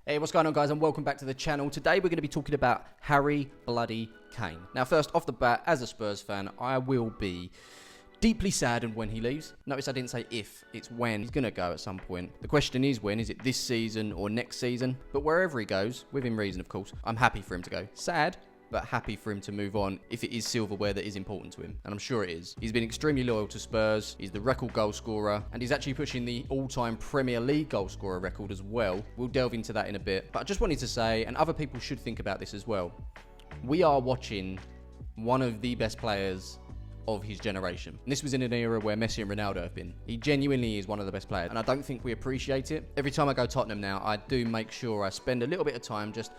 Hey, what's going on, guys, and welcome back to the channel. Today we're going to be talking about Harry bloody Kane. Now, first off the bat, as a Spurs fan, I will be deeply saddened when he leaves. Notice I didn't say if, it's when. He's going to go at some point. The question is when. Is it this season or next season? But wherever he goes, within reason, of course, I'm happy for him to go. Sad, but happy for him to move on if it is silverware that is important to him. And I'm sure it is. He's been extremely loyal to Spurs. He's the record goal scorer, and he's actually pushing the all-time Premier League goal scorer record as well. We'll delve into that in a bit. But I just wanted to say, and other people should think about this as well, we are watching one of the best players of his generation. And this was in an era where Messi and Ronaldo have been. He genuinely is one of the best players, and I don't think we appreciate it. Every time I go Tottenham now, I do make sure I spend a little bit of time just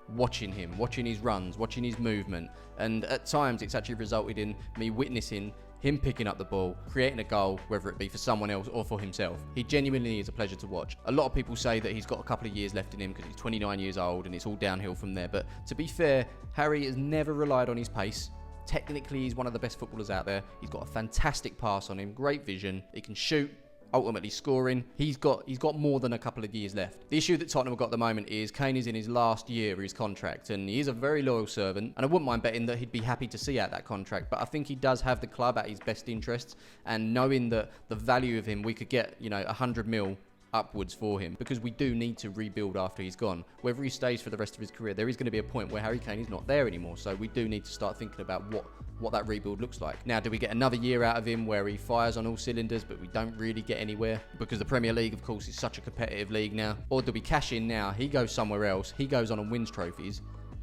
watching him, watching his runs, watching his movement, and at times it's actually resulted in me witnessing him picking up the ball, creating a goal, whether it be for someone else or for himself. He genuinely is a pleasure to watch. A lot of people say that he's got a couple of years left in him because he's 29 years old and it's all downhill from there, but to be fair, Harry has never relied on his pace. Technically, he's one of the best footballers out there. He's got a fantastic pass on him, great vision, he can shoot, ultimately scoring. He's got more than a couple of years left. The issue that Tottenham have got at the moment is Kane is in his last year of his contract, and he is a very loyal servant, and I wouldn't mind betting that he'd be happy to see out that contract, but I think he does have the club at his best interests, and knowing that the value of him, we could get, 100 mil upwards for him, because we do need to rebuild after he's gone. Whether he stays for the rest of his career, there is going to be a point where Harry Kane is not there anymore, so we do need to start thinking about what that rebuild looks like. Now, do we get another year out of him where he fires on all cylinders but we don't really get anywhere because the Premier League, of course, is such a competitive league now? Or do we cash in now, he goes somewhere else, he goes on and wins trophies,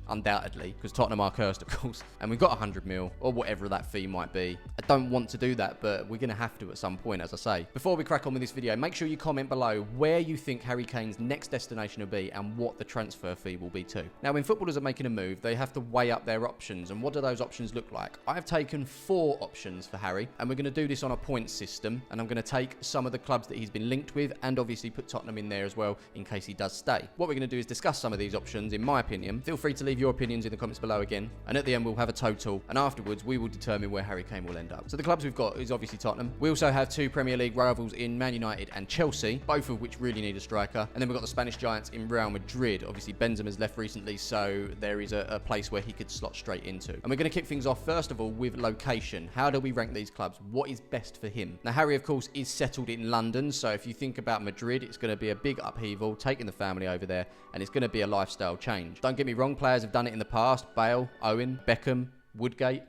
undoubtedly, because Tottenham are cursed, of course, and we've got 100 mil or whatever that fee might be. I don't want to do that, but we're going to have to at some point, as I say. Before we crack on with this video, make sure you comment below where you think Harry Kane's next destination will be and what the transfer fee will be too. Now, when footballers are making a move, they have to weigh up their options, and what do those options look like? I've taken 4 options for Harry, and we're going to do this on a points system, and I'm going to take some of the clubs that he's been linked with and obviously put Tottenham in there as well in case he does stay. What we're going to do is discuss some of these options, in my opinion. Feel free to leave your opinions in the comments below again, and at the end we'll have a total, and afterwards we will determine where Harry Kane will end up. So the clubs we've got is obviously Tottenham. We also have 2 Premier League rivals in Man United and Chelsea, both of which really need a striker. And then we've got the Spanish giants in Real Madrid. Obviously Benzema's left recently, so there is a place where he could slot straight into. And we're going to kick things off first of all with location. How do we rank these clubs? What is best for him? Now, Harry, of course, is settled in London, so if you think about Madrid, it's going to be a big upheaval, taking the family over there, and it's going to be a lifestyle change. Don't get me wrong, players have done it in the past. Bale, Owen, Beckham, Woodgate,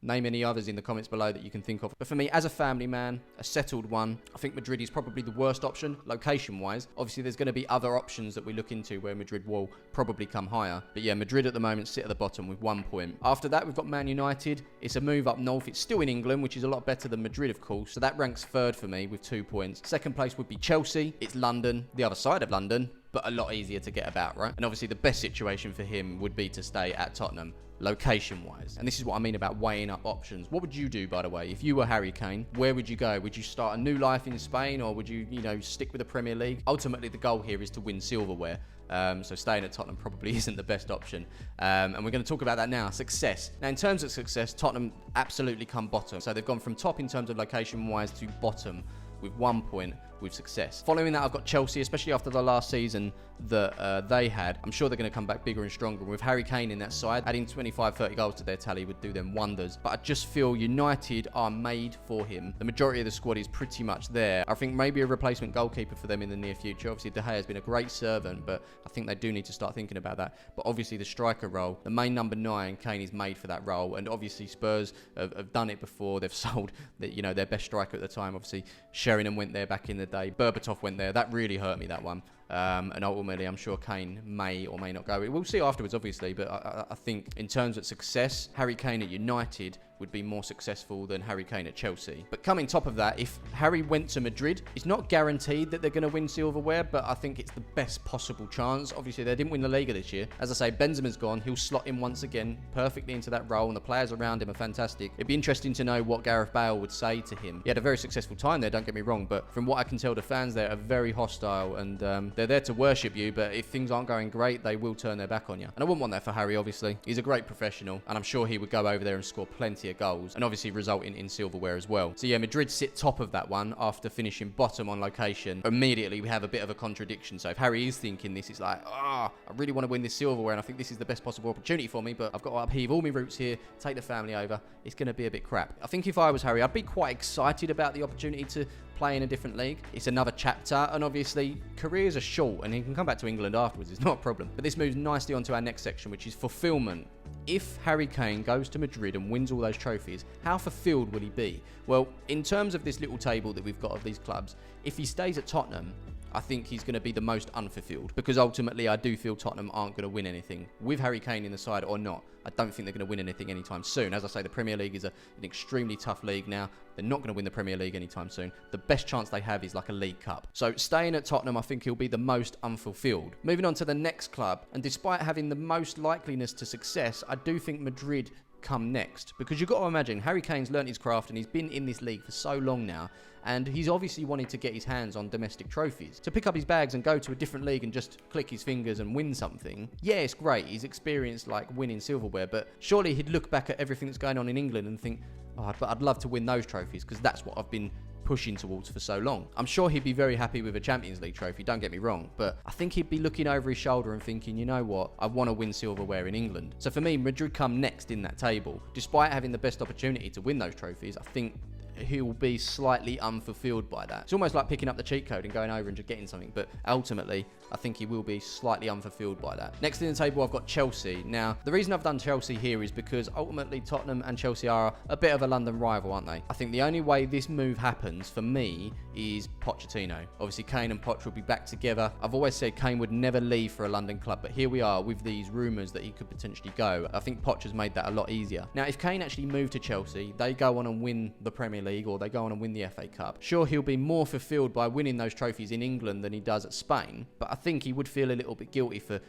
name any others in the comments below that you can think of. But for me, as a family man, a settled one, I think Madrid is probably the worst option, location-wise. Obviously, there's going to be other options that we look into where Madrid will probably come higher. But yeah, Madrid at the moment sit at the bottom with 1 point. After that, we've got Man United. It's a move up north. It's still in England, which is a lot better than Madrid, of course. So that ranks 3rd for me with 2 points. Second place would be Chelsea. It's London, the other side of London, but a lot easier to get about, right? And obviously, the best situation for him would be to stay at Tottenham, location-wise. And this is what I mean about weighing up options. What would you do, by the way, if you were Harry Kane? Where would you go? Would you start a new life in Spain, or would you, stick with the Premier League? Ultimately, the goal here is to win silverware. So staying at Tottenham probably isn't the best option. And we're going to talk about that now. Success. Now, in terms of success, Tottenham absolutely come bottom. So they've gone from top in terms of location-wise to bottom with 1 point with success. Following that, I've got Chelsea, especially after the last season that they had. I'm sure they're going to come back bigger and stronger. And with Harry Kane in that side, adding 25-30 goals to their tally would do them wonders. But I just feel United are made for him. The majority of the squad is pretty much there. I think maybe a replacement goalkeeper for them in the near future. Obviously, De Gea has been a great servant, but I think they do need to start thinking about that. But obviously, the striker role, the main number 9, Kane is made for that role. And obviously, Spurs have done it before. They've sold their best striker at the time. Obviously, Sheringham went there back in the day. Berbatov went there. That really hurt me, that one. And ultimately, I'm sure Kane may or may not go. We'll see afterwards, obviously, but I think in terms of success, Harry Kane at United would be more successful than Harry Kane at Chelsea. But coming top of that, if Harry went to Madrid, it's not guaranteed that they're going to win silverware, but I think it's the best possible chance. Obviously, they didn't win La Liga this year. As I say, Benzema's gone. He'll slot in once again perfectly into that role, and the players around him are fantastic. It'd be interesting to know what Gareth Bale would say to him. He had a very successful time there, don't get me wrong, but from what I can tell, the fans there are very hostile, and they're there to worship you, but if things aren't going great, they will turn their back on you. And I wouldn't want that for Harry, obviously. He's a great professional, and I'm sure he would go over there and score plenty of of goals, and obviously resulting in silverware as well. So yeah, Madrid sit top of that one after finishing bottom on location. Immediately we have a bit of a contradiction. So if Harry is thinking this, it's like, I really want to win this silverware and I think this is the best possible opportunity for me, but I've got to upheave all my roots here, take the family over. It's going to be a bit crap. I think if I was Harry, I'd be quite excited about the opportunity to play in a different league. It's another chapter, and obviously careers are short and he can come back to England afterwards. It's not a problem. But this moves nicely onto our next section, which is fulfillment. If Harry Kane goes to Madrid and wins all those trophies, how fulfilled will he be? Well, in terms of this little table that we've got of these clubs, if he stays at Tottenham, I think he's going to be the most unfulfilled, because ultimately I do feel Tottenham aren't going to win anything. With Harry Kane in the side or not, I don't think they're going to win anything anytime soon. As I say, the Premier League is an extremely tough league now. They're not going to win the Premier League anytime soon. The best chance they have is like a League Cup. So staying at Tottenham, I think he'll be the most unfulfilled. Moving on to the next club, and despite having the most likeliness to success, I do think Madrid come next, because you've got to imagine Harry Kane's learnt his craft and he's been in this league for so long now, and he's obviously wanted to get his hands on domestic trophies. To pick up his bags and go to a different league and just click his fingers and win something, yeah, it's great. He's experienced like winning silverware, but surely he'd look back at everything that's going on in England and think, but I'd love to win those trophies because that's what I've been pushing towards for so long. I'm sure he'd be very happy with a Champions League trophy, don't get me wrong, but I think he'd be looking over his shoulder and thinking, you know what, I want to win silverware in England. So for me, Madrid come next in that table. Despite having the best opportunity to win those trophies, I think he will be slightly unfulfilled by that. It's almost like picking up the cheat code and going over and just getting something, but ultimately I think he will be slightly unfulfilled by that. Next in the table, I've got Chelsea. Now, the reason I've done Chelsea here is because ultimately Tottenham and Chelsea are a bit of a London rival, aren't they? I think the only way this move happens for me is Pochettino. Obviously, Kane and Poch will be back together. I've always said Kane would never leave for a London club, but here we are with these rumours that he could potentially go. I think Poch has made that a lot easier. Now, if Kane actually moved to Chelsea, they go on and win the Premier League or they go on and win the FA Cup. Sure, he'll be more fulfilled by winning those trophies in England than he does at Spain, but I think he would feel a little bit guilty for,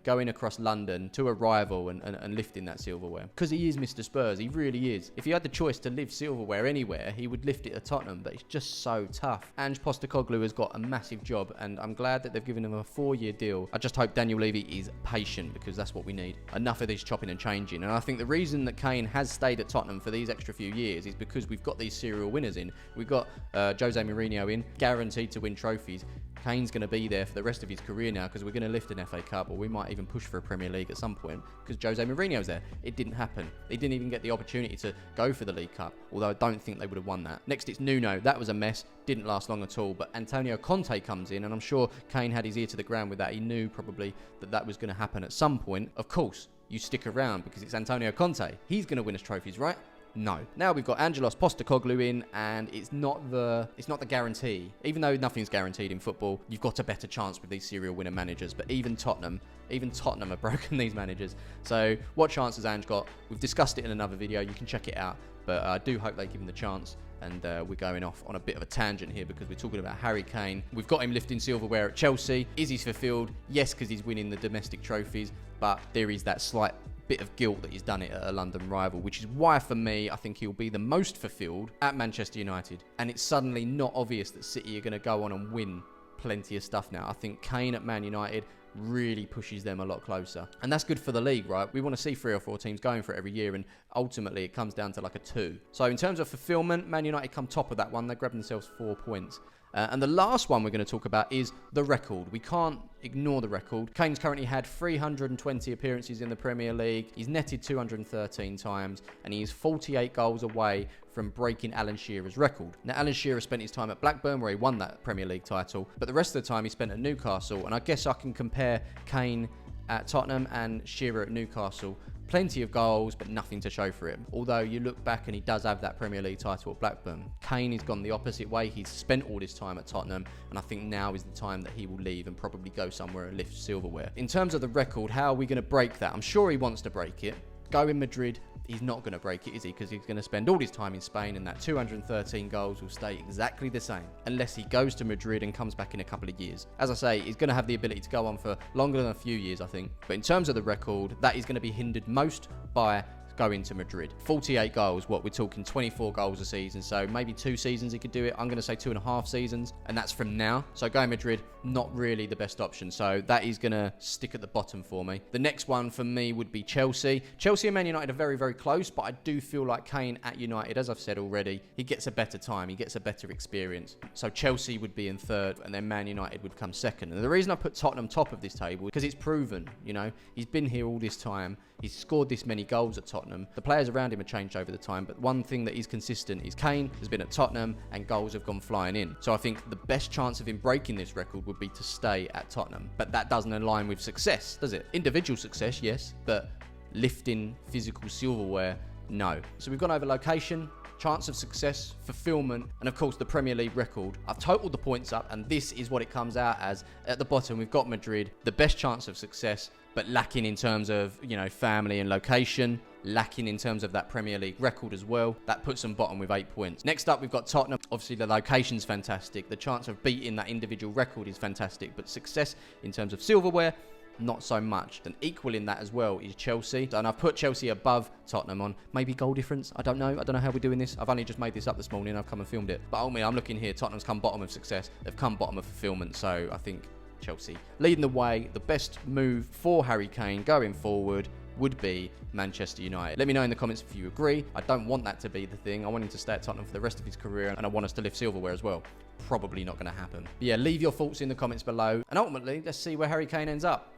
going across London to a rival and lifting that silverware. Because he is Mr. Spurs, he really is. If he had the choice to lift silverware anywhere, he would lift it at Tottenham, but it's just so tough. Ange Postecoglou has got a massive job, and I'm glad that they've given him a 4-year deal. I just hope Daniel Levy is patient, because that's what we need. Enough of this chopping and changing. And I think the reason that Kane has stayed at Tottenham for these extra few years is because we've got these serial winners in. We've got Jose Mourinho in, guaranteed to win trophies. Kane's going to be there for the rest of his career now, because we're going to lift an FA Cup, or we might even push for a Premier League at some point, because Jose Mourinho's there. It didn't happen. They didn't even get the opportunity to go for the League Cup, although I don't think they would have won that. Next, it's Nuno. That was a mess. Didn't last long at all, but Antonio Conte comes in, and I'm sure Kane had his ear to the ground with that. He knew probably that was going to happen at some point. Of course, you stick around because it's Antonio Conte. He's going to win us trophies, right? No. Now we've got Angelos Postecoglou in, and it's not the guarantee. Even though nothing's guaranteed in football, you've got a better chance with these serial winner managers. But even Tottenham have broken these managers. So what chance has Ange got? We've discussed it in another video. You can check it out. But I do hope they give him the chance. And we're going off on a bit of a tangent here because we're talking about Harry Kane. We've got him lifting silverware at Chelsea. Is he fulfilled? Yes, because he's winning the domestic trophies. But there is that slight bit of guilt that he's done it at a London rival, which is why for me I think he'll be the most fulfilled at Manchester United. And it's suddenly not obvious that City are going to go on and win plenty of stuff now. I think Kane at Man United really pushes them a lot closer, and that's good for the league, right? We want to see 3 or 4 teams going for it every year, and ultimately it comes down to like a 2. So in terms of fulfillment, Man United come top of that one. They grab themselves 4 points. And the last one we're going to talk about is the record. We can't ignore the record. Kane's currently had 320 appearances in the Premier League. He's netted 213 times, and he's 48 goals away from breaking Alan Shearer's record. Now, Alan Shearer spent his time at Blackburn, where he won that Premier League title, but the rest of the time he spent at Newcastle, and I guess I can compare Kane at Tottenham and Shearer at Newcastle. Plenty of goals, but nothing to show for him. Although you look back and he does have that Premier League title at Blackburn. Kane has gone the opposite way. He's spent all his time at Tottenham, and I think now is the time that he will leave and probably go somewhere and lift silverware. In terms of the record, how are we going to break that? I'm sure he wants to break it. Go in Madrid, he's not going to break it, is he? Because he's going to spend all his time in Spain, and that 213 goals will stay exactly the same unless he goes to Madrid and comes back in a couple of years. As I say, he's going to have the ability to go on for longer than a few years, I think. But in terms of the record, that is going to be hindered most by going to Madrid. 48 goals, what we're talking 24 goals a season, so maybe 2 seasons he could do it. I'm going to say 2.5 seasons, and that's from now. So going Madrid, not really the best option. So that is going to stick at the bottom for me. The next one for me would be Chelsea. Chelsea and Man United are very, very close, but I do feel like Kane at United, as I've said already, he gets a better time, he gets a better experience. So Chelsea would be in third, and then Man United would come second. And the reason I put Tottenham top of this table is because it's proven, you know, he's been here all this time, he's scored this many goals at Tottenham. The players around him have changed over the time, but one thing that is consistent is Kane has been at Tottenham and goals have gone flying in. So I think the best chance of him breaking this record would be to stay at Tottenham. But that doesn't align with success, does it? Individual success, yes, but lifting physical silverware, no. So we've gone over location, chance of success, fulfillment, and of course the Premier League record. I've totaled the points up, and this is what it comes out as. At the bottom, we've got Madrid, the best chance of success, but lacking in terms of, you know, family and location, lacking in terms of that Premier League record as well. That puts them bottom with 8 points. Next up, we've got Tottenham. Obviously, the location's fantastic. The chance of beating that individual record is fantastic, but success in terms of silverware, not so much. And equal in that as well is Chelsea. And I've put Chelsea above Tottenham on maybe goal difference. I don't know how we're doing this. I've only just made this up this morning. I've come and filmed it. But ultimately, I'm looking here. Tottenham's come bottom of success. They've come bottom of fulfillment. So I think Chelsea leading the way. The best move for Harry Kane going forward would be Manchester United. Let me know in the comments if you agree. I don't want that to be the thing. I want him to stay at Tottenham for the rest of his career, and I want us to lift silverware as well. Probably not going to happen. But yeah, leave your thoughts in the comments below. And ultimately, let's see where Harry Kane ends up.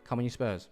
Come on, you Spurs.